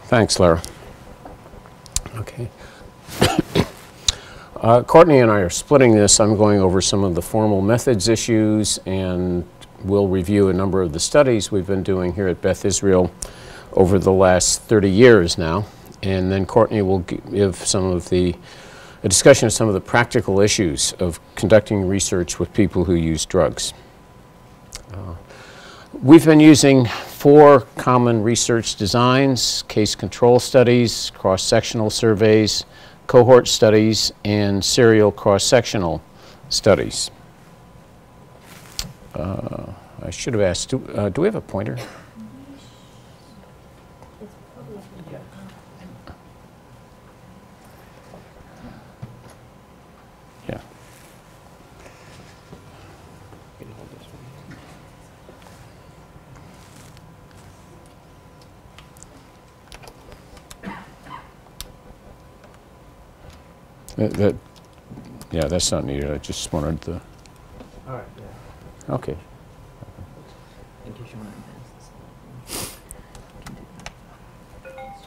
Thanks, Lara. Okay. Courtney and I are splitting this. I'm going over some of the formal methods issues, and we'll review a number of the studies we've been doing here at Beth Israel over the last 30 years now. And then Courtney will give a discussion of some of the practical issues of conducting research with people who use drugs. We've been using 4 common research designs: case control studies, cross-sectional surveys, cohort studies, and serial cross-sectional studies. I should have asked, do we have a pointer? Yeah. Yeah, that's not needed. I just wanted the. All right. Yeah. Okay. In case you want to advance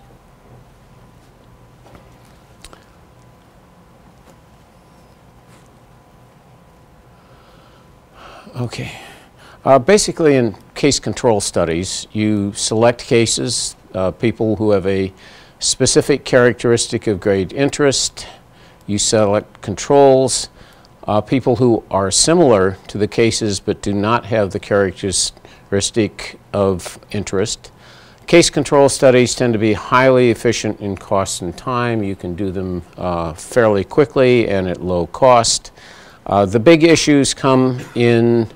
this. Okay. Basically, in case control studies, you select cases, people who have a specific characteristic of great interest. You select controls, people who are similar to the cases but do not have the characteristic of interest. Case control studies tend to be highly efficient in cost and time. You can do them fairly quickly and at low cost. The big issues come in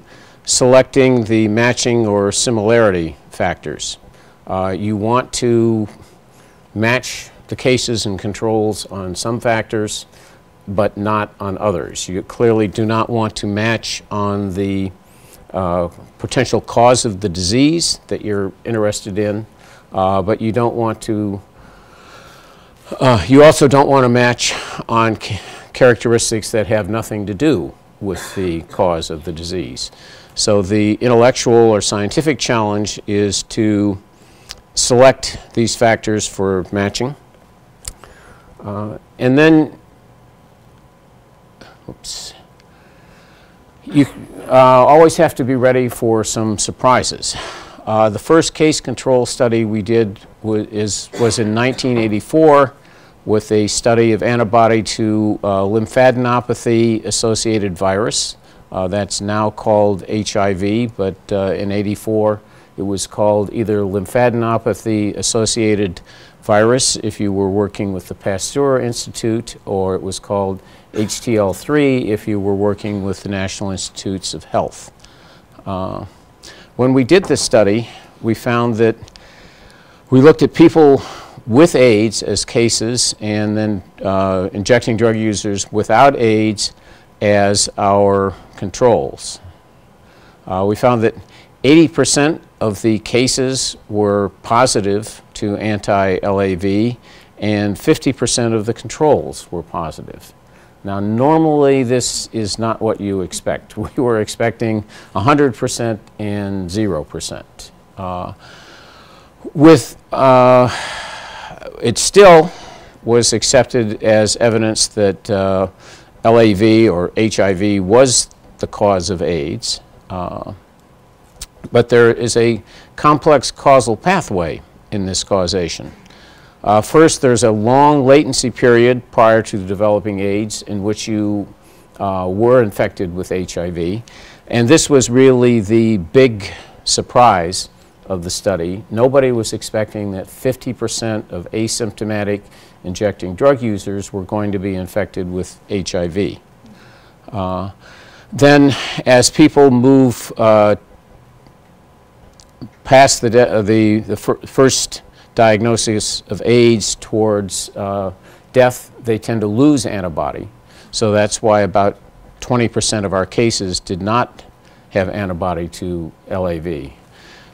selecting the matching or similarity factors. You want to match the cases and controls on some factors, but not on others. You clearly do not want to match on the potential cause of the disease that you're interested in, but you don't want to, you also don't want to match on characteristics that have nothing to do with the cause of the disease. So the intellectual or scientific challenge is to select these factors for matching. And then, you always have to be ready for some surprises. The first case control study we did was in 1984 with a study of antibody to lymphadenopathy-associated virus. That's now called HIV, but in '84 it was called either lymphadenopathy-associated virus if you were working with the Pasteur Institute, or it was called HTL3 if you were working with the National Institutes of Health. When we did this study, we found that we looked at people with AIDS as cases and then injecting drug users without AIDS as our controls. We found that 80% of the cases were positive to anti-LAV and 50% of the controls were positive. Now, normally this is not what you expect. We were expecting 100% and 0%. It still was accepted as evidence that LAV or HIV was the cause of AIDS. But there is a complex causal pathway in this causation. First, there's a long latency period prior to developing AIDS in which you were infected with HIV. And this was really the big surprise of the study. Nobody was expecting that 50% of asymptomatic injecting drug users were going to be infected with HIV. Then, as people move past the first diagnosis of AIDS towards death, they tend to lose antibody. So that's why about 20% of our cases did not have antibody to LAV.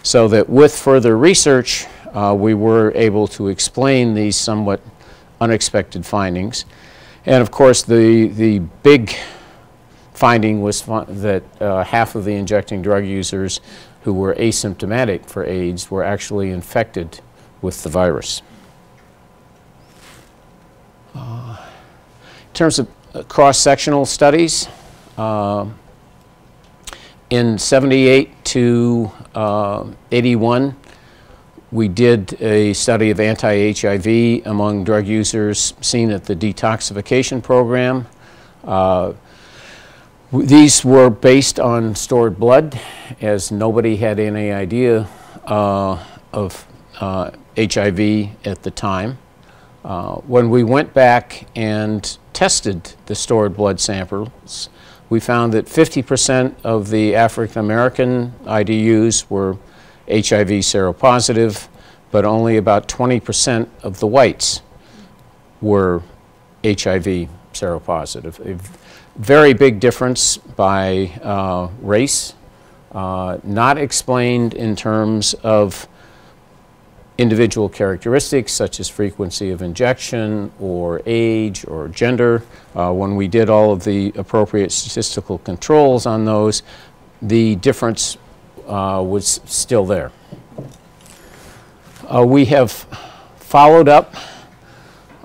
So that with further research, we were able to explain these somewhat unexpected findings. And of course, the big finding was that half of the injecting drug users who were asymptomatic for AIDS were actually infected with the virus. terms of cross-sectional studies, in 78 to 81, we did a study of anti-HIV among drug users seen at the detoxification program. These were based on stored blood, as nobody had any idea of HIV at the time. When we went back and tested the stored blood samples, we found that 50% of the African American IDUs were HIV seropositive, but only about 20% of the whites were HIV seropositive. A very big difference by race, not explained in terms of individual characteristics such as frequency of injection or age or gender. When we did all of the appropriate statistical controls on those, the difference was still there. We have followed up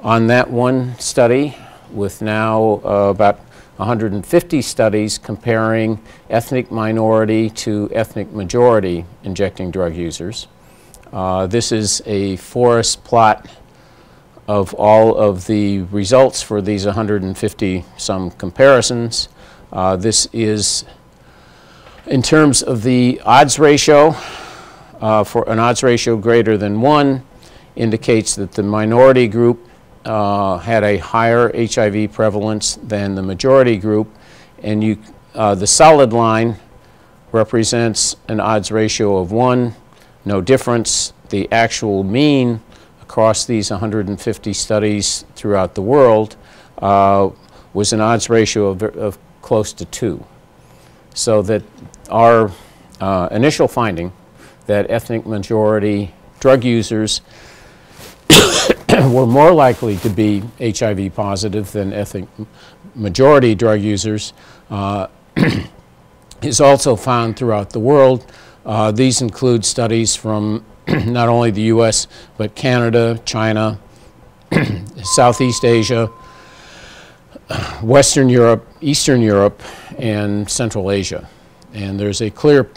on that one study with now about 150 studies comparing ethnic minority to ethnic majority injecting drug users. This is a forest plot of all of the results for these 150 some comparisons. This is in terms of the odds ratio. For an odds ratio greater than 1 indicates that the minority group had a higher HIV prevalence than the majority group, and the solid line represents an odds ratio of 1. No difference. The actual mean across these 150 studies throughout the world was an odds ratio of close to 2. So that our initial finding that ethnic majority drug users were more likely to be HIV positive than ethnic majority drug users is also found throughout the world. These include studies from not only the US, but Canada, China, Southeast Asia, Western Europe, Eastern Europe, and Central Asia. And there's a clear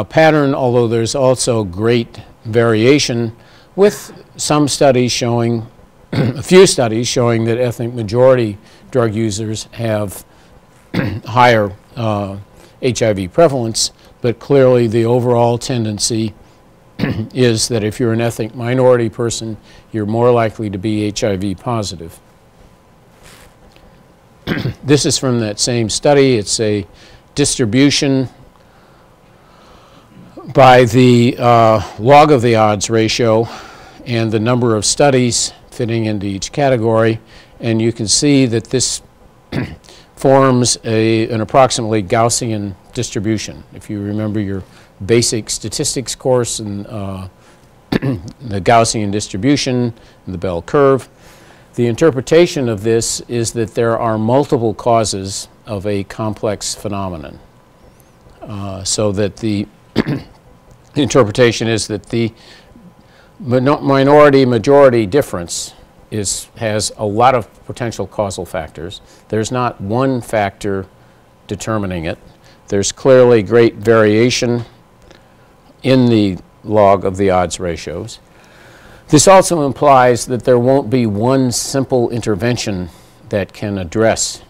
pattern, although there's also great variation, with some studies showing, a few studies showing that ethnic majority drug users have higher HIV prevalence, but clearly the overall tendency is that if you're an ethnic minority person, you're more likely to be HIV positive. This is from that same study. It's a distribution by the log of the odds ratio and the number of studies fitting into each category, and you can see that this forms an approximately Gaussian distribution. If you remember your basic statistics course and the Gaussian distribution and the bell curve, the interpretation of this is that there are multiple causes of a complex phenomenon. So that the interpretation is that the minority-majority difference has a lot of potential causal factors. There's not one factor determining it. There's clearly great variation in the log of the odds ratios. This also implies that there won't be one simple intervention that can address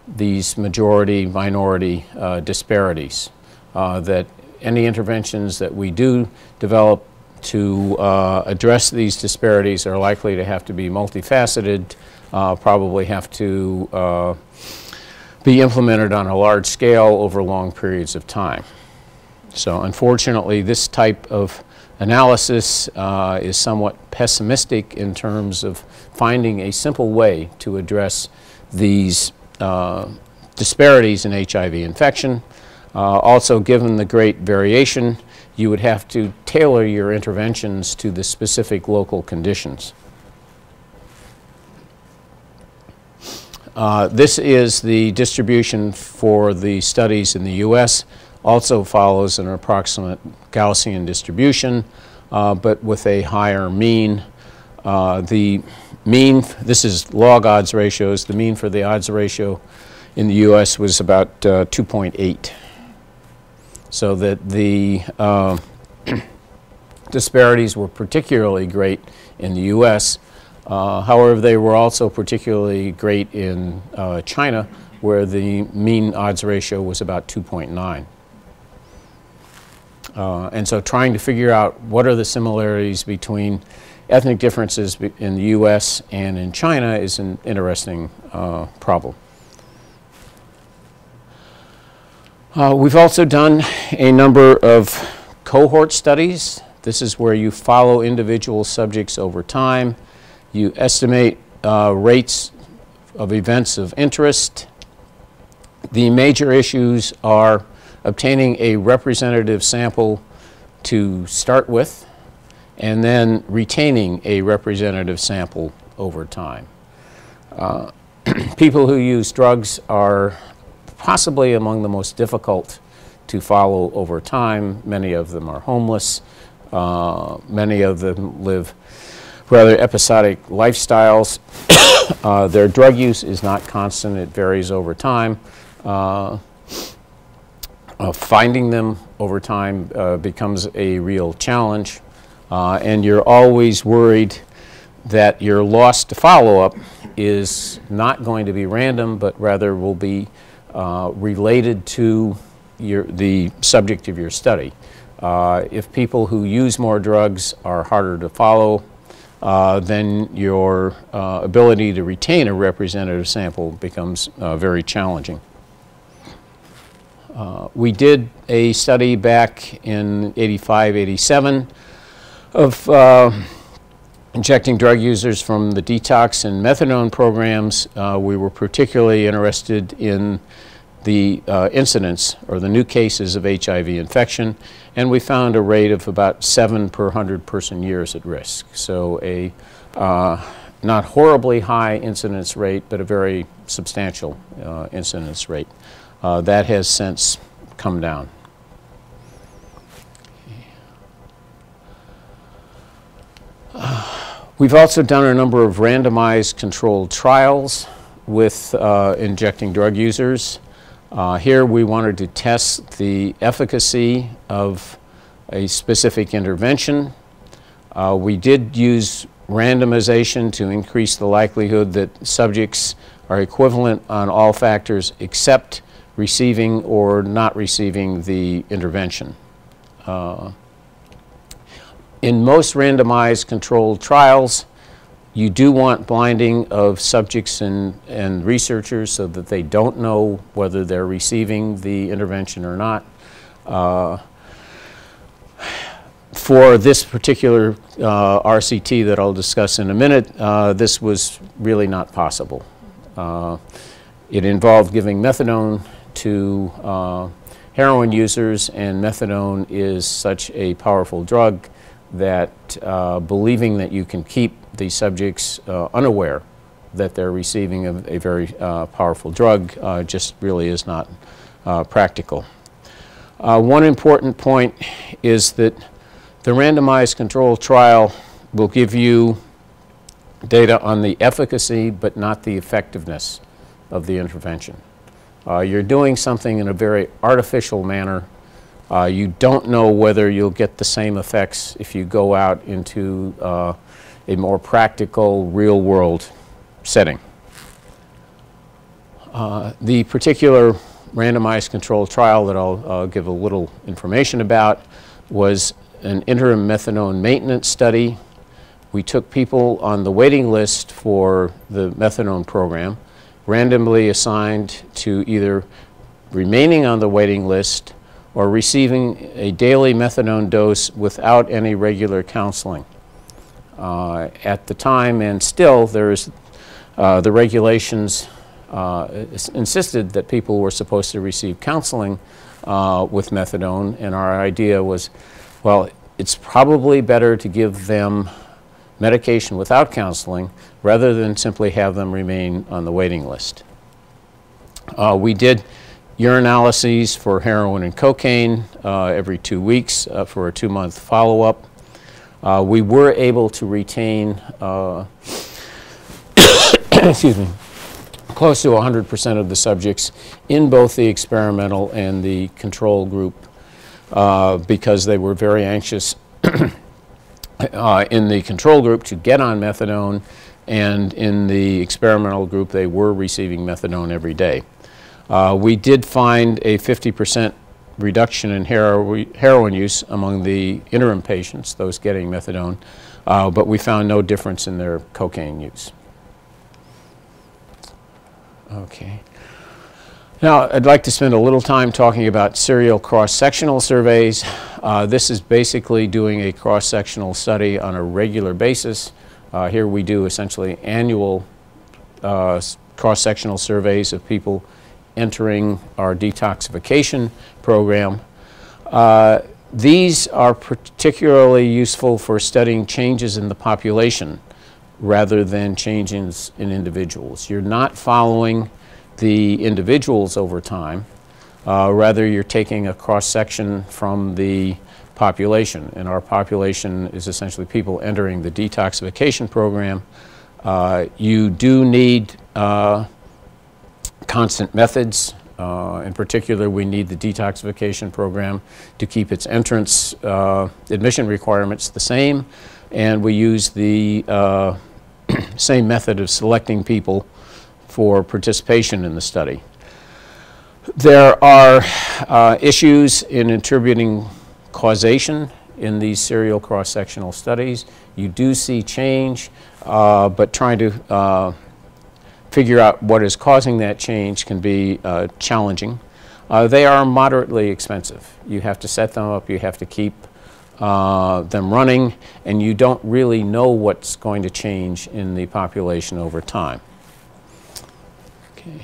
these majority-minority disparities. That any interventions that we do develop to address these disparities are likely to have to be multifaceted, probably have to be implemented on a large scale over long periods of time. So unfortunately, this type of analysis is somewhat pessimistic in terms of finding a simple way to address these disparities in HIV infection. Also, given the great variation, you would have to tailor your interventions to the specific local conditions. This is the distribution for the studies in the US. Also follows an approximate Gaussian distribution, but with a higher mean. The mean, this is log odds ratios, the mean for the odds ratio in the US was about 2.8. So that the disparities were particularly great in the US. However, they were also particularly great in China, where the mean odds ratio was about 2.9. And so trying to figure out what are the similarities between ethnic differences in the US and in China is an interesting problem. We've also done a number of cohort studies. This is where you follow individual subjects over time. You estimate rates of events of interest. The major issues are obtaining a representative sample to start with, and then retaining a representative sample over time. People who use drugs are possibly among the most difficult to follow over time. Many of them are homeless. Many of them live rather episodic lifestyles. Their drug use is not constant. It varies over time. Finding them over time becomes a real challenge. And you're always worried that your loss to follow-up is not going to be random, but rather will be related to the subject of your study. If people who use more drugs are harder to follow, then your ability to retain a representative sample becomes very challenging. We did a study back in '85, '87 of injecting drug users from the detox and methadone programs. We were particularly interested in the incidence or the new cases of HIV infection, and we found a rate of about 7 per 100 person years at risk. So a not horribly high incidence rate, but a very substantial incidence rate. That has since come down. We've also done a number of randomized controlled trials with injecting drug users. Here we wanted to test the efficacy of a specific intervention. We did use randomization to increase the likelihood that subjects are equivalent on all factors except receiving or not receiving the intervention. In most randomized controlled trials, you do want blinding of subjects and researchers so that they don't know whether they're receiving the intervention or not. For this particular RCT that I'll discuss in a minute, this was really not possible. It involved giving methadone to heroin users, and methadone is such a powerful drug that believing that you can keep the subjects unaware that they're receiving a very powerful drug just really is not practical. One important point is that the randomized controlled trial will give you data on the efficacy but not the effectiveness of the intervention. You're doing something in a very artificial manner. You don't know whether you'll get the same effects if you go out into a more practical, real-world setting. The particular randomized controlled trial that I'll give a little information about was an interim methadone maintenance study. We took people on the waiting list for the methadone program, randomly assigned to either remaining on the waiting list or receiving a daily methadone dose without any regular counseling. At the time, and still, the regulations insisted that people were supposed to receive counseling with methadone, and our idea was, well, it's probably better to give them medication without counseling rather than simply have them remain on the waiting list. We did urinalyses for heroin and cocaine every 2 weeks for a 2-month follow-up. We were able to retain excuse me, close to 100% of the subjects in both the experimental and the control group because they were very anxious in the control group to get on methadone, and in the experimental group they were receiving methadone every day. We did find a 50% reduction in heroin use among the interim patients, those getting methadone, but we found no difference in their cocaine use. Okay. Now, I'd like to spend a little time talking about serial cross-sectional surveys. This is basically doing a cross-sectional study on a regular basis. Here we do essentially annual cross-sectional surveys of people entering our detoxification program. These are particularly useful for studying changes in the population rather than changes in individuals. You're not following the individuals over time, rather you're taking a cross-section from the population, and our population is essentially people entering the detoxification program. You do need constant methods. In particular, we need the detoxification program to keep its entrance admission requirements the same, and we use the same method of selecting people for participation in the study. There are issues in attributing causation in these serial cross-sectional studies. You do see change, but trying to figure out what is causing that change can be challenging. They are moderately expensive. You have to set them up, you have to keep them running, and you don't really know what's going to change in the population over time. Okay.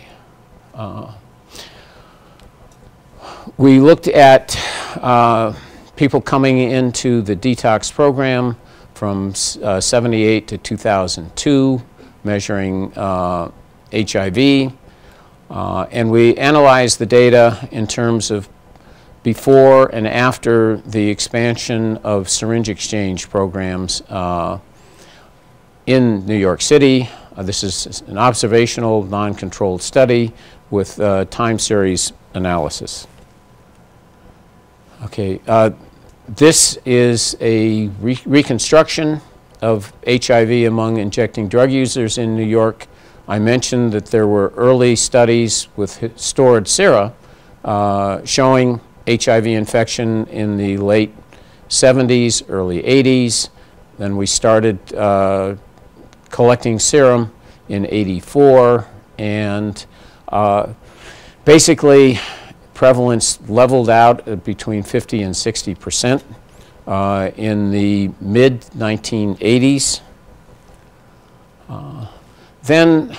We looked at people coming into the detox program from 78 to 2002, measuring HIV, and we analyzed the data in terms of before and after the expansion of syringe exchange programs in New York City. This is an observational, non-controlled study with time series analysis. Okay, this is a reconstruction of HIV among injecting drug users in New York. I mentioned that there were early studies with stored sera showing HIV infection in the late 70s, early 80s. Then we started collecting serum in 84, and basically prevalence leveled out at between 50 and 60% in the mid-1980s. Then,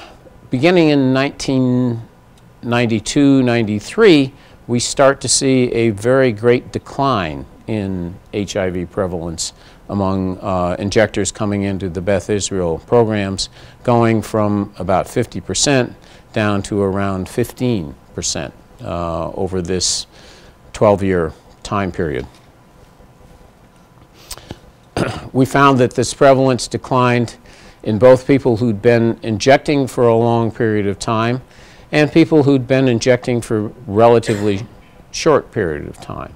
beginning in 1992, 93, we start to see a very great decline in HIV prevalence among injectors coming into the Beth Israel programs, going from about 50% down to around 15% over this 12-year time period. We found that this prevalence declined in both people who'd been injecting for a long period of time and people who'd been injecting for a relatively short period of time.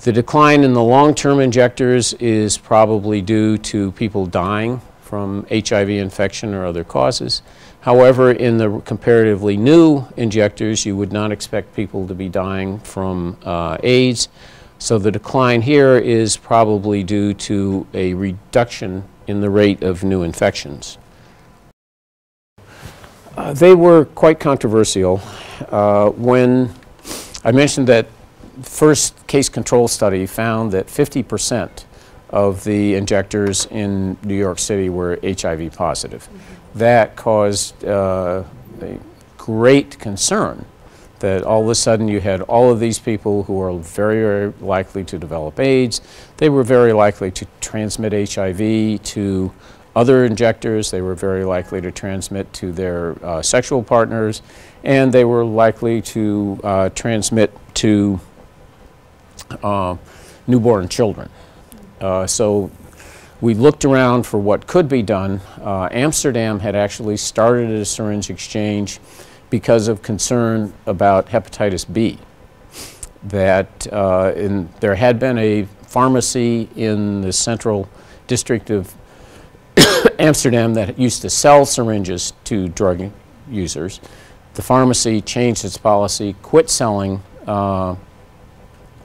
The decline in the long-term injectors is probably due to people dying from HIV infection or other causes. However, in the comparatively new injectors, you would not expect people to be dying from AIDS. So the decline here is probably due to a reduction in the rate of new infections. They were quite controversial. When I mentioned that first case control study found that 50% of the injectors in New York City were HIV positive. That caused a great concern that all of a sudden you had all of these people who are very, very likely to develop AIDS. They were very likely to transmit HIV to other injectors. They were very likely to transmit to their sexual partners, and they were likely to transmit to newborn children. So we looked around for what could be done. Amsterdam had actually started a syringe exchange because of concern about hepatitis B. That there had been a pharmacy in the central district of Amsterdam that used to sell syringes to drug users. The pharmacy changed its policy, quit selling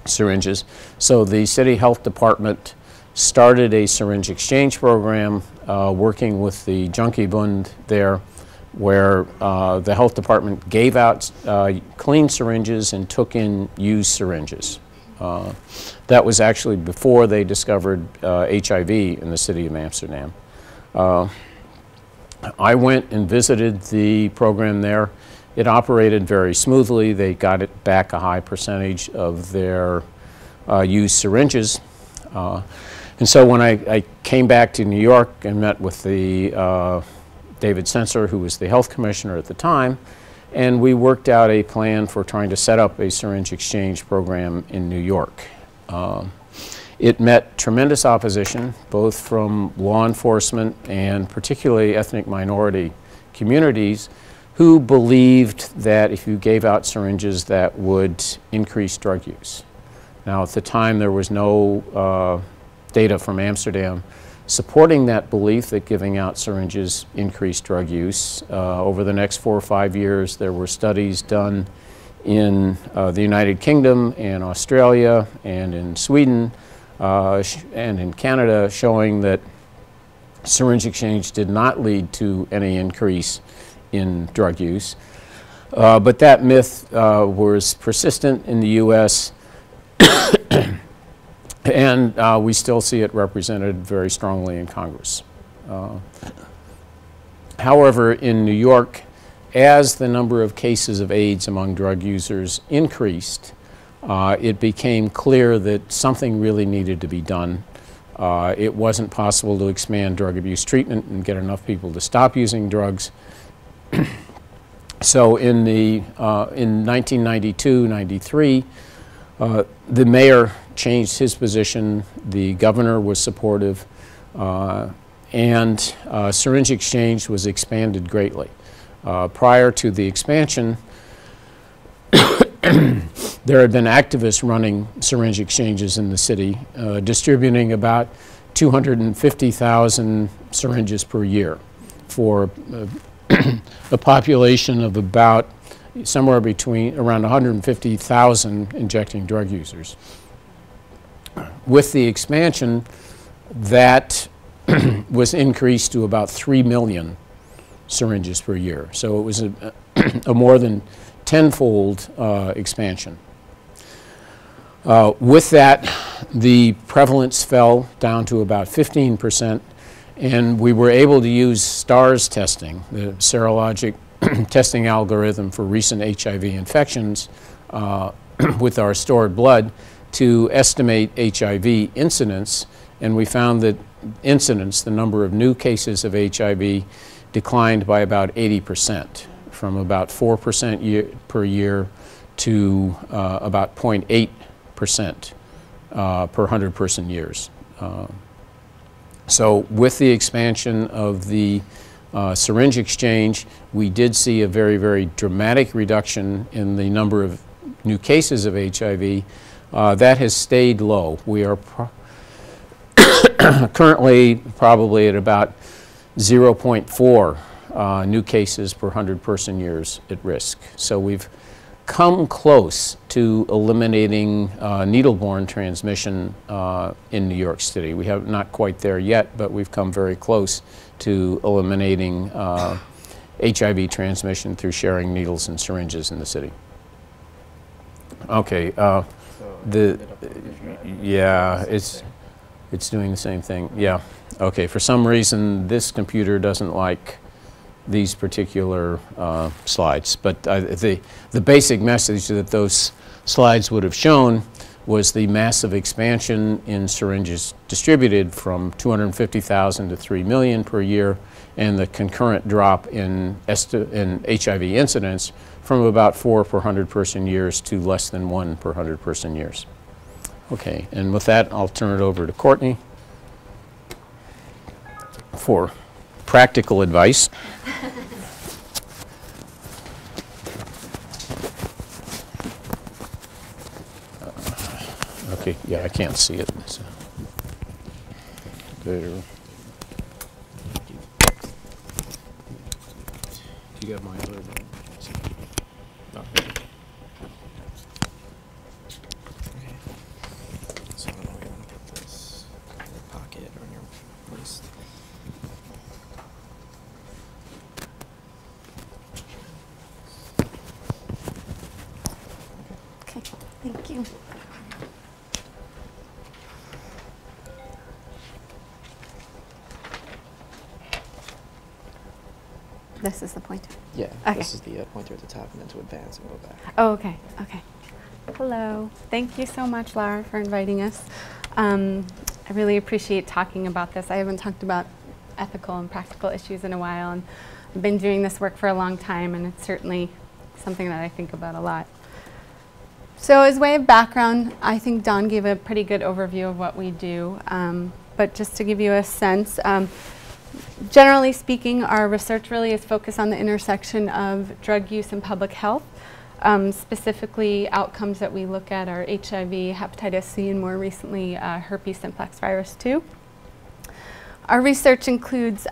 syringes, so the city health department started a syringe exchange program working with the Junkiebund there, where the health department gave out clean syringes and took in used syringes. That was actually before they discovered HIV in the city of Amsterdam. I went and visited the program there. It operated very smoothly. They got it back a high percentage of their used syringes. And so when I came back to New York and met with the David Sensor, who was the health commissioner at the time, and we worked out a plan for trying to set up a syringe exchange program in New York. It met tremendous opposition, both from law enforcement and particularly ethnic minority communities who believed that if you gave out syringes that would increase drug use. Now, at the time, there was no data from Amsterdam supporting that belief that giving out syringes increased drug use. Over the next 4 or 5 years, there were studies done in the United Kingdom and Australia and in Sweden and in Canada showing that syringe exchange did not lead to any increase in drug use. But that myth was persistent in the U.S. and we still see it represented very strongly in Congress. However, in New York, as the number of cases of AIDS among drug users increased, it became clear that something really needed to be done. It wasn't possible to expand drug abuse treatment and get enough people to stop using drugs. So in 1992-93, the mayor changed his position, the governor was supportive, and syringe exchange was expanded greatly. Prior to the expansion, there had been activists running syringe exchanges in the city, distributing about 250,000 syringes per year for a population of about somewhere between around 150,000 injecting drug users. With the expansion, that was increased to about 3 million syringes per year. So it was a more than tenfold expansion. With that, the prevalence fell down to about 15%, and we were able to use STARS testing, the serologic testing algorithm for recent HIV infections with our stored blood to estimate HIV incidence, and we found that incidence, the number of new cases of HIV, declined by about 80%, from about 4% per year to about 0.8% per 100-person years. So with the expansion of the syringe exchange, we did see a very, very dramatic reduction in the number of new cases of HIV. That has stayed low. We are currently probably at about 0.4 new cases per 100-person years at risk. So we've come close to eliminating needle-borne transmission in New York City. We have not quite there yet, but we've come very close to eliminating HIV transmission through sharing needles and syringes in the city. Okay, yeah, it's doing the same thing. Yeah, okay. For some reason, this computer doesn't like these particular slides, but the basic message that those slides would have shown was the massive expansion in syringes distributed from 250,000 to 3 million per year, and the concurrent drop in HIV incidence from about 4 per 100-person years to less than 1 per 100-person years. Okay, and with that, I'll turn it over to Courtney. for practical advice. Okay, yeah, I can't see it. So. There. Do you got my other one? No. Okay. So I don't know where you want to put this. In your pocket or in your waist. Okay, thank you. This is the pointer. Yeah, Okay. this is the pointer at the top, and then to advance and go back. Oh, okay, okay. Hello. Thank you so much, Laura, for inviting us. I really appreciate talking about this. I haven't talked about ethical and practical issues in a while, and I've been doing this work for a long time, and it's certainly something that I think about a lot. So as way of background, I think Don gave a pretty good overview of what we do, but just to give you a sense, generally speaking, our research really is focused on the intersection of drug use and public health. Specifically, outcomes that we look at are HIV, hepatitis C, and more recently, herpes simplex virus 2. Our research includes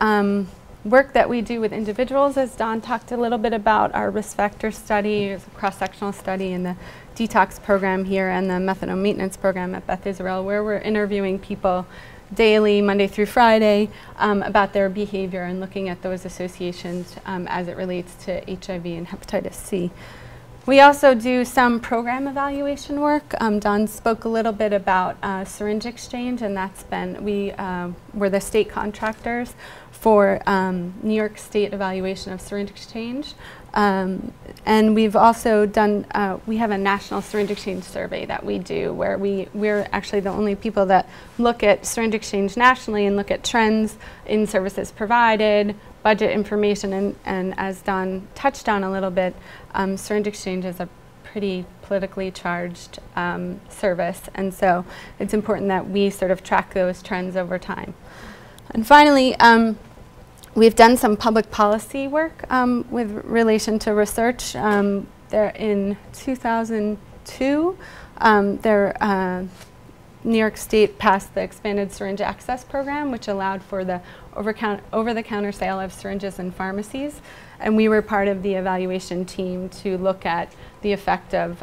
work that we do with individuals, as Don talked a little bit about. Our risk factor study is a cross-sectional study in the detox program here and the methadone maintenance program at Beth Israel, where we're interviewing people daily, Monday through Friday, about their behavior and looking at those associations as it relates to HIV and hepatitis C. We also do some program evaluation work. Don spoke a little bit about syringe exchange, and that's been, we're the state contractors for New York State evaluation of syringe exchange. And we've also done, we have a national syringe exchange survey that we do where we're actually the only people that look at syringe exchange nationally and look at trends in services provided, budget information, and as Don touched on a little bit, syringe exchange is a pretty politically charged service, and so it's important that we sort of track those trends over time. And finally, we've done some public policy work with relation to research. There in 2002, New York State passed the expanded syringe access program, which allowed for the over-the-counter sale of syringes in pharmacies. And we were part of the evaluation team to look at the effect of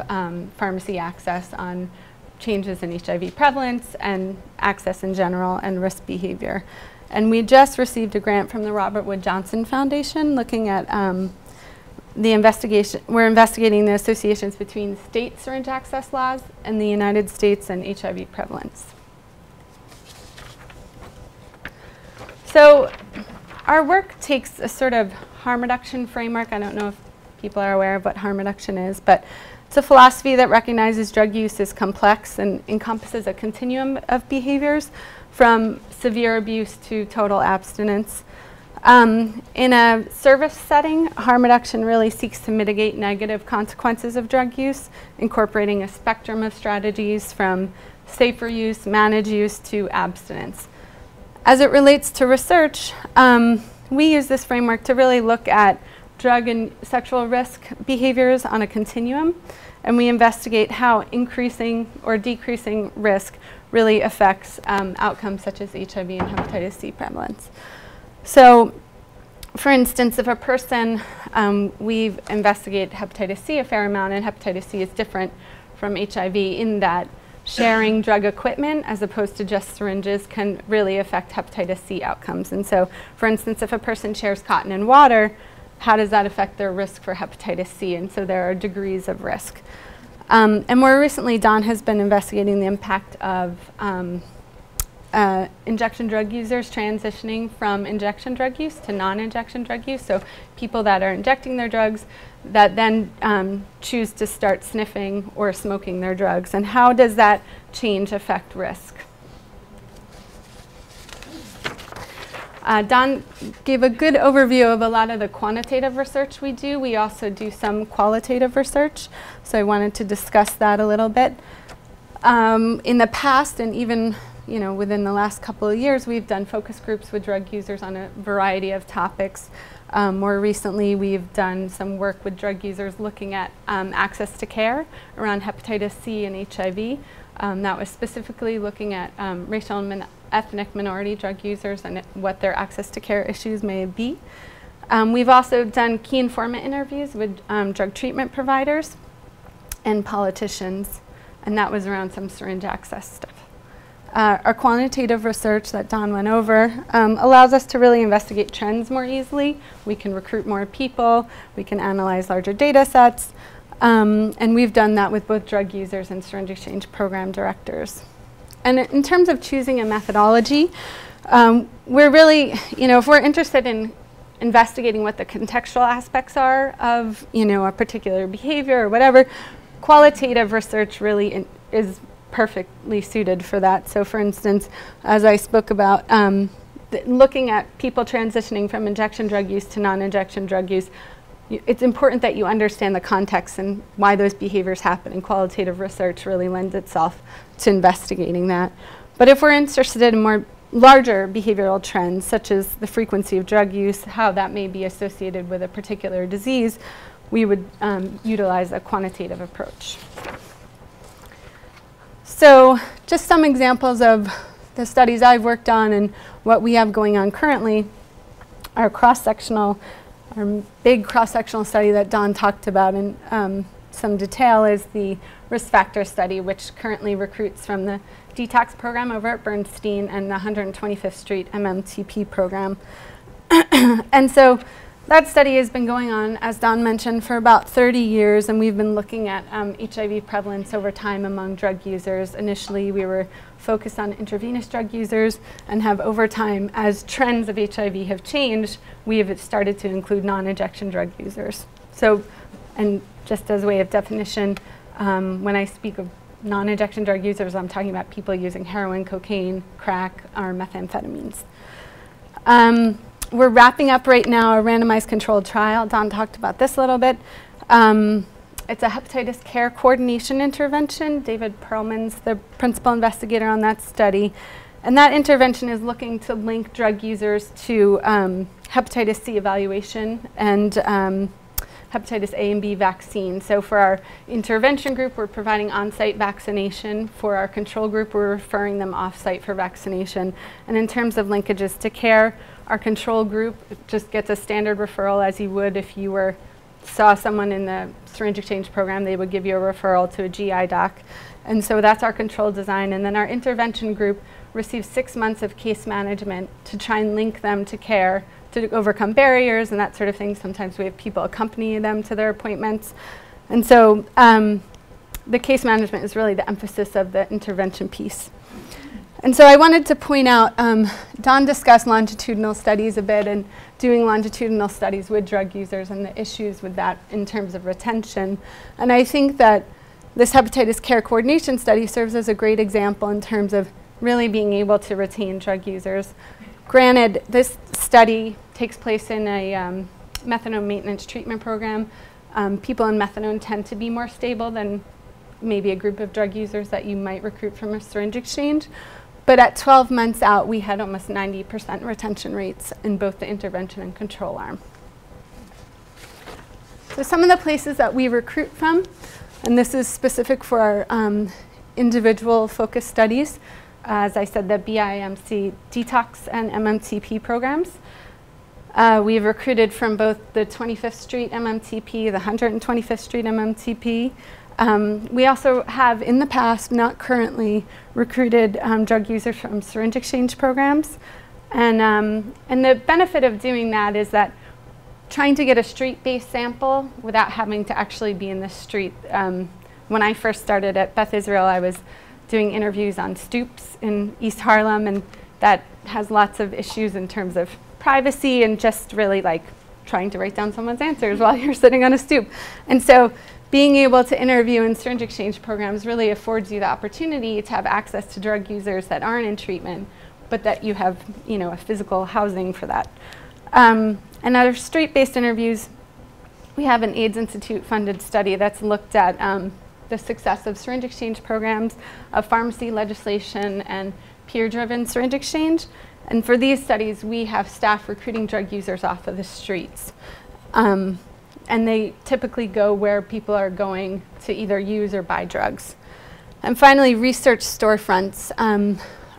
pharmacy access on changes in HIV prevalence and access in general and risk behavior. And we just received a grant from the Robert Wood Johnson Foundation looking at the investigation. We're investigating the associations between state syringe access laws and the United States and HIV prevalence. So our work takes a sort of harm reduction framework. I don't know if people are aware of what harm reduction is, but it's a philosophy that recognizes drug use is complex and encompasses a continuum of behaviors from severe abuse to total abstinence. In a service setting, harm reduction really seeks to mitigate negative consequences of drug use, incorporating a spectrum of strategies from safer use, managed use, to abstinence. As it relates to research, we use this framework to really look at drug and sexual risk behaviors on a continuum, and we investigate how increasing or decreasing risk really affects outcomes such as HIV and hepatitis C prevalence. So, for instance, if a person, we've investigated hepatitis C a fair amount, and hepatitis C is different from HIV in that sharing drug equipment as opposed to just syringes can really affect hepatitis C outcomes. And so, for instance, if a person shares cotton and water, how does that affect their risk for hepatitis C? And so there are degrees of risk. And more recently, Don has been investigating the impact of injection drug users transitioning from injection drug use to non-injection drug use. So people that are injecting their drugs that then choose to start sniffing or smoking their drugs. And how does that change affect risk? Don gave a good overview of a lot of the quantitative research we do. We also do some qualitative research, so I wanted to discuss that a little bit. In the past, and even within the last couple of years, we've done focus groups with drug users on a variety of topics. More recently, we've done some work with drug users looking at access to care around hepatitis C and HIV. That was specifically looking at racial and ethnic minority drug users and what their access to care issues may be. We've also done key informant interviews with drug treatment providers and politicians, and that was around some syringe access stuff. Our quantitative research that Don went over allows us to really investigate trends more easily. We can recruit more people, we can analyze larger data sets, and we've done that with both drug users and syringe exchange program directors. And in terms of choosing a methodology, we're really, if we're interested in investigating what the contextual aspects are of, a particular behavior or whatever, qualitative research really is perfectly suited for that. So for instance, as I spoke about, looking at people transitioning from injection drug use to non-injection drug use, it's important that you understand the context and why those behaviors happen, and qualitative research really lends itself to investigating that. But if we're interested in more larger behavioral trends, such as the frequency of drug use, how that may be associated with a particular disease, we would utilize a quantitative approach. So just some examples of the studies I've worked on and what we have going on currently. Our big cross-sectional study that Don talked about in some detail is the risk factor study, which currently recruits from the detox program over at Bernstein and the 125th Street MMTP program. And so that study has been going on, as Don mentioned, for about 30 years, and we've been looking at HIV prevalence over time among drug users. Initially, we were focused on intravenous drug users, and have over time, as trends of HIV have changed, we have started to include non-injection drug users. So, and just as a way of definition, when I speak of non-injection drug users, I'm talking about people using heroin, cocaine, crack, or methamphetamines. We're wrapping up right now a randomized controlled trial. Don talked about this a little bit. It's a hepatitis care coordination intervention. David Perlman's the principal investigator on that study. And that intervention is looking to link drug users to hepatitis C evaluation and hepatitis A and B vaccine. So for our intervention group, we're providing on-site vaccination. For our control group, we're referring them off-site for vaccination. And in terms of linkages to care, our control group just gets a standard referral as you would if you saw someone in the syringe exchange program. They would give you a referral to a GI doc. And so that's our control design. And then our intervention group receives 6 months of case management to try and link them to care, to overcome barriers and that sort of thing. Sometimes we have people accompany them to their appointments. And so the case management is really the emphasis of the intervention piece. And so I wanted to point out, Don discussed longitudinal studies a bit and doing longitudinal studies with drug users and the issues with that in terms of retention. And I think that this hepatitis care coordination study serves as a great example in terms of really being able to retain drug users. Granted, this study takes place in a methadone maintenance treatment program. People on methadone tend to be more stable than maybe a group of drug users that you might recruit from a syringe exchange. But at 12 months out, we had almost 90% retention rates in both the intervention and control arm. So some of the places that we recruit from, and this is specific for our individual focus studies, as I said, the BIMC detox and MMTP programs. We've recruited from both the 25th Street MMTP, the 125th Street MMTP. We also have, in the past, not currently, recruited drug users from syringe exchange programs. And the benefit of doing that is that trying to get a street-based sample without having to actually be in the street. When I first started at Beth Israel, I was doing interviews on stoops in East Harlem, and that has lots of issues in terms of privacy and just really like trying to write down someone's answers while you're sitting on a stoop. And so being able to interview in syringe exchange programs really affords you the opportunity to have access to drug users that aren't in treatment, but that you have, a physical housing for that. And our street-based interviews, we have an AIDS Institute funded study that's looked at the success of syringe exchange programs, of pharmacy legislation, and peer-driven syringe exchange. And for these studies, we have staff recruiting drug users off of the streets. And they typically go where people are going to either use or buy drugs. And finally, research storefronts.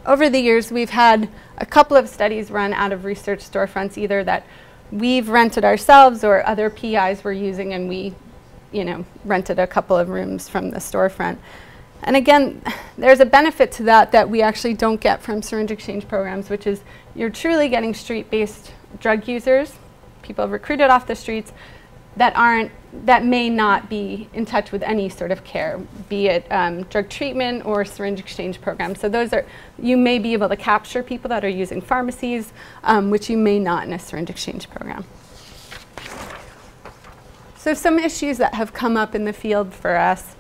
Over the years, we've had a couple of studies run out of research storefronts, either that we've rented ourselves or other PIs were using, and we, rented a couple of rooms from the storefront. And again, there's a benefit to that we actually don't get from syringe exchange programs, which is you're truly getting street-based drug users, people recruited off the streets, that may not be in touch with any sort of care, be it drug treatment or syringe exchange programs. So those are, you may be able to capture people that are using pharmacies, which you may not in a syringe exchange program. So some issues that have come up in the field for us,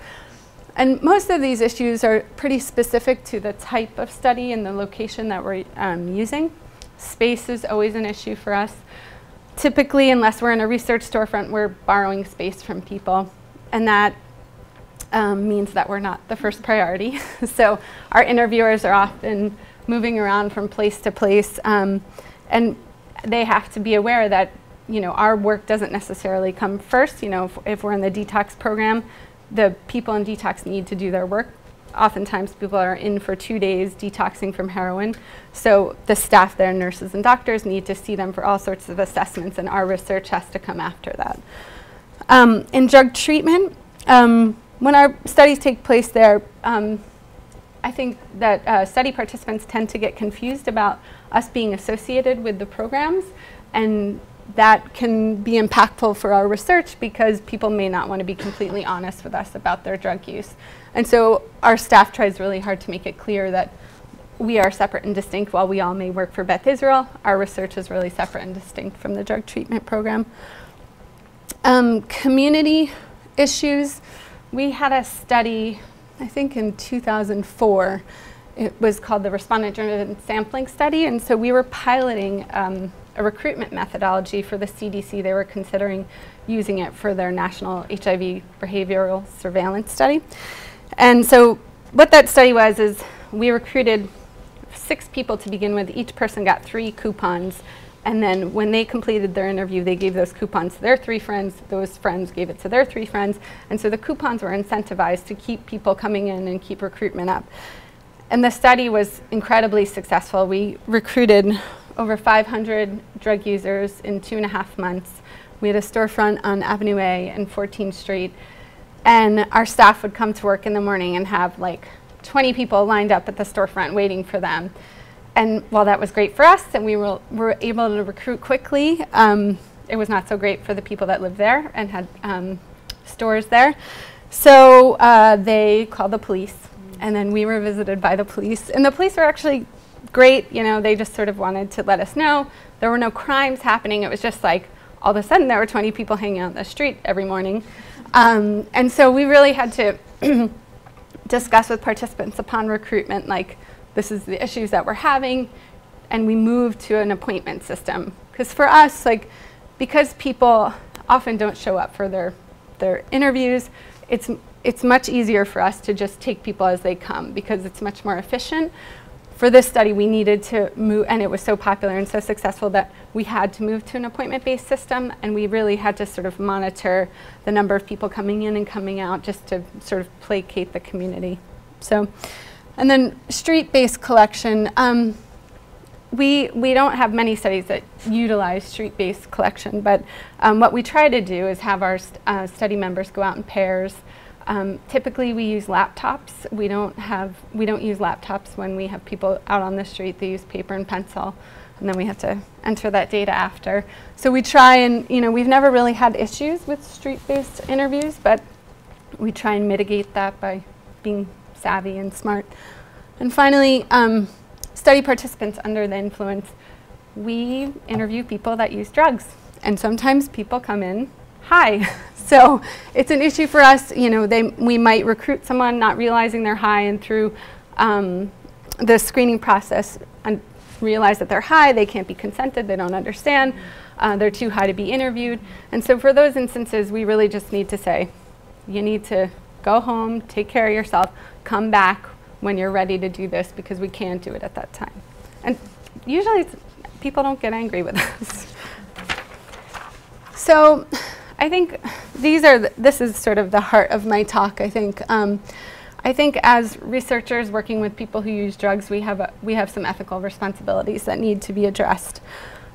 and most of these issues are pretty specific to the type of study and the location that we're using. Space is always an issue for us. Typically, unless we're in a research storefront, we're borrowing space from people, and that means that we're not the first priority. So our interviewers are often moving around from place to place, and they have to be aware that our work doesn't necessarily come first. If we're in the detox program, the people in detox need to do their work. Oftentimes people are in for 2 days detoxing from heroin. So the staff there, nurses and doctors, need to see them for all sorts of assessments, and our research has to come after that. In drug treatment, when our studies take place there, I think that study participants tend to get confused about us being associated with the programs, and that can be impactful for our research because people may not want to be completely honest with us about their drug use. And so our staff tries really hard to make it clear that we are separate and distinct. While we all may work for Beth Israel, our research is really separate and distinct from the drug treatment program. Community issues. We had a study, I think in 2004. It was called the Respondent-Driven Sampling Study, and so we were piloting a recruitment methodology for the CDC. They were considering using it for their national HIV behavioral surveillance study. And so what that study was is we recruited 6 people to begin with. Each person got 3 coupons, and then when they completed their interview, they gave those coupons to their 3 friends. Those friends gave it to their 3 friends, and so the coupons were incentivized to keep people coming in and keep recruitment up. And the study was incredibly successful. We recruited over 500 drug users in 2.5 months. We had a storefront on Avenue A and 14th Street, and our staff would come to work in the morning and have like 20 people lined up at the storefront waiting for them. And while that was great for us and we were able to recruit quickly, it was not so great for the people that lived there and had stores there. So they called the police, and then we were visited by the police. And the police were actually great. They just sort of wanted to let us know there were no crimes happening. It was just like all of a sudden there were 20 people hanging out on the street every morning. And so we really had to discuss with participants upon recruitment, like, this is the issues that we're having, and we moved to an appointment system. Because for us, because people often don't show up for their interviews, it's much easier for us to just take people as they come because it's much more efficient. For this study, we needed to move, and it was so popular and so successful that we had to move to an appointment-based system, and we really had to sort of monitor the number of people coming in and coming out just to sort of placate the community. So, and then street-based collection. We don't have many studies that utilize street-based collection, but what we try to do is have our study members go out in pairs. Typically we use laptops. We don't use laptops when we have people out on the street. They use paper and pencil, and then we have to enter that data after. So we try and, we've never really had issues with street-based interviews, but we try and mitigate that by being savvy and smart. And finally, study participants under the influence. We interview people that use drugs, and sometimes people come in high. So it's an issue for us. We might recruit someone not realizing they're high, and through the screening process and realize that they're high, they can't be consented, they don't understand, they're too high to be interviewed. And so for those instances, we really just need to say, you need to go home, take care of yourself, come back. when you're ready to do this, because we can't do it at that time. And usually people don't get angry with us. So I think this is sort of the heart of my talk, I think. I think as researchers working with people who use drugs, we have some ethical responsibilities that need to be addressed.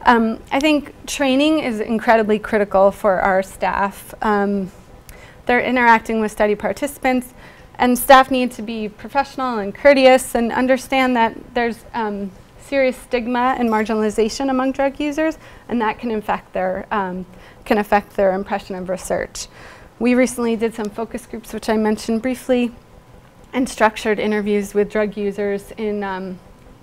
I think training is incredibly critical for our staff. They're interacting with study participants, and staff need to be professional and courteous and understand that there's serious stigma and marginalization among drug users, and that can affect their impression of research. We recently did some focus groups, which I mentioned briefly, and structured interviews with drug users in the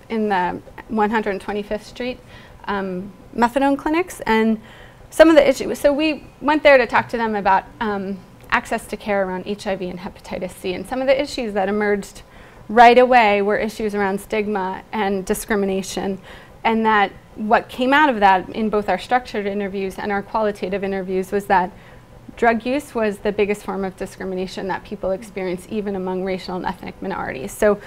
125th Street methadone clinics. And some of the issues, so we went there to talk to them about access to care around HIV and hepatitis C. And some of the issues that emerged right away were issues around stigma and discrimination. And that what came out of that in both our structured interviews and our qualitative interviews was that drug use was the biggest form of discrimination that people experience, even among racial and ethnic minorities. So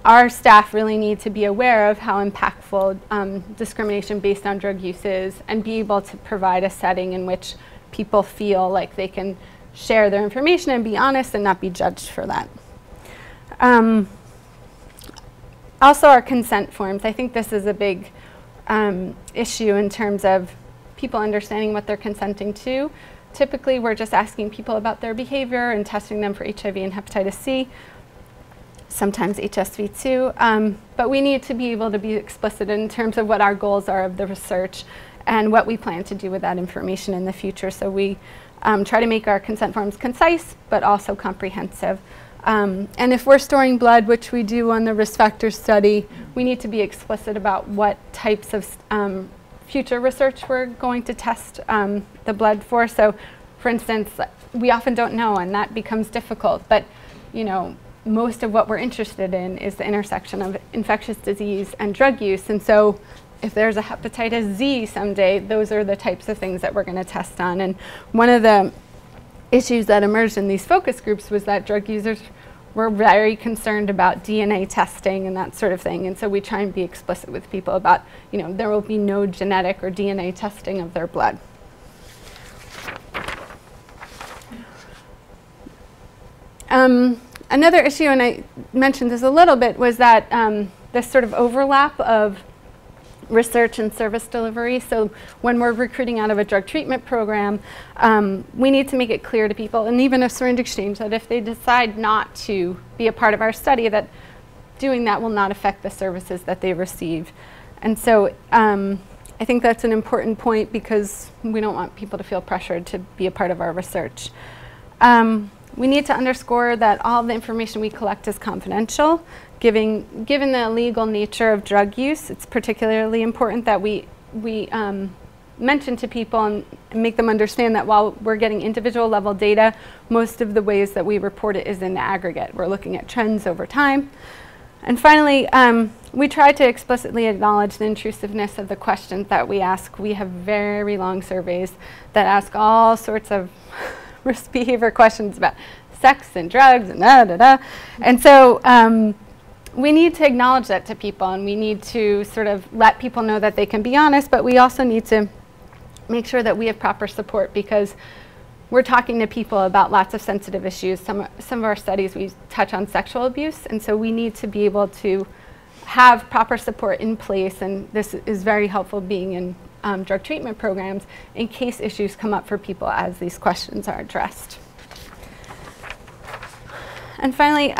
our staff really need to be aware of how impactful discrimination based on drug use is, and be able to provide a setting in which people feel like they can share their information and be honest and not be judged for that. Also, our consent forms. I think this is a big issue in terms of people understanding what they're consenting to. Typically, we're just asking people about their behavior and testing them for HIV and hepatitis C, sometimes HSV too. But we need to be able to be explicit in terms of what our goals are of the research and what we plan to do with that information in the future. So we try to make our consent forms concise, but also comprehensive. And if we're storing blood, which we do on the risk factor study, we need to be explicit about what types of future research we're going to test the blood for. So, for instance, we often don't know, and that becomes difficult. But, you know, most of what we're interested in is the intersection of infectious disease and drug use. And so, if there's a hepatitis Z someday, those are the types of things that we're going to test on. And one of the issues that emerged in these focus groups was that drug users were very concerned about DNA testing and that sort of thing. And so we try and be explicit with people about, you know, there will be no genetic or DNA testing of their blood. Another issue, and I mentioned this a little bit, was that this sort of overlap of research and service delivery. So when we're recruiting out of a drug treatment program, we need to make it clear to people, and even a syringe exchange, that if they decide not to be a part of our study, that doing that will not affect the services that they receive. And so I think that's an important point, because we don't want people to feel pressured to be a part of our research. We need to underscore that all the information we collect is confidential. Given the illegal nature of drug use, it's particularly important that we mention to people and make them understand that while we're getting individual level data, most of the ways that we report it is in the aggregate. We're looking at trends over time. And finally, we try to explicitly acknowledge the intrusiveness of the questions that we ask. We have very long surveys that ask all sorts of risk behavior questions about sex and drugs and da-da-da. And so we need to acknowledge that to people, and we need to sort of let people know that they can be honest, but we also need to make sure that we have proper support, because we're talking to people about lots of sensitive issues. Some of our studies, we touch on sexual abuse, and so we need to be able to have proper support in place, and this is very helpful being in drug treatment programs in case issues come up for people as these questions are addressed. And finally,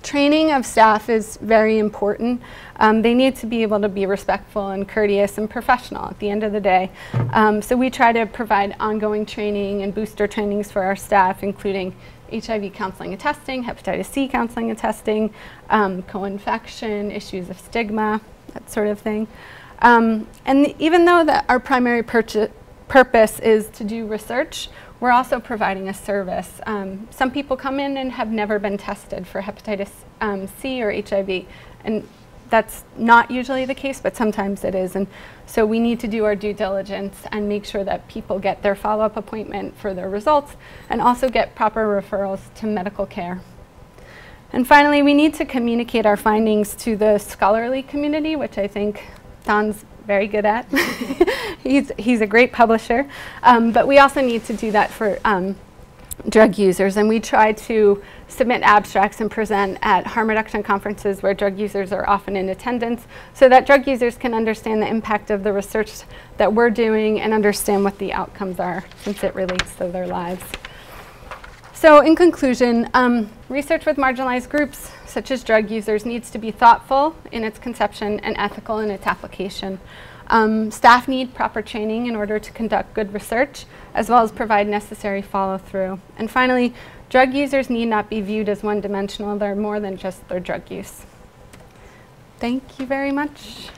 training of staff is very important. They need to be able to be respectful and courteous and professional at the end of the day. So we try to provide ongoing training and booster trainings for our staff, including HIV counseling and testing, hepatitis C counseling and testing, co-infection, issues of stigma, that sort of thing. And even though our primary purpose is to do research, we're also providing a service. Some people come in and have never been tested for hepatitis C or HIV, and that's not usually the case, but sometimes it is. And so we need to do our due diligence and make sure that people get their follow-up appointment for their results, and also get proper referrals to medical care. And finally, we need to communicate our findings to the scholarly community, which I think Don's very good at. He's a great publisher. But we also need to do that for drug users. And we try to submit abstracts and present at harm reduction conferences where drug users are often in attendance, so that drug users can understand the impact of the research that we're doing and understand what the outcomes are, since it relates to their lives. So in conclusion, research with marginalized groups, such as drug users, needs to be thoughtful in its conception and ethical in its application. Staff need proper training in order to conduct good research, as well as provide necessary follow-through. And finally, drug users need not be viewed as one-dimensional. They're more than just their drug use. Thank you very much.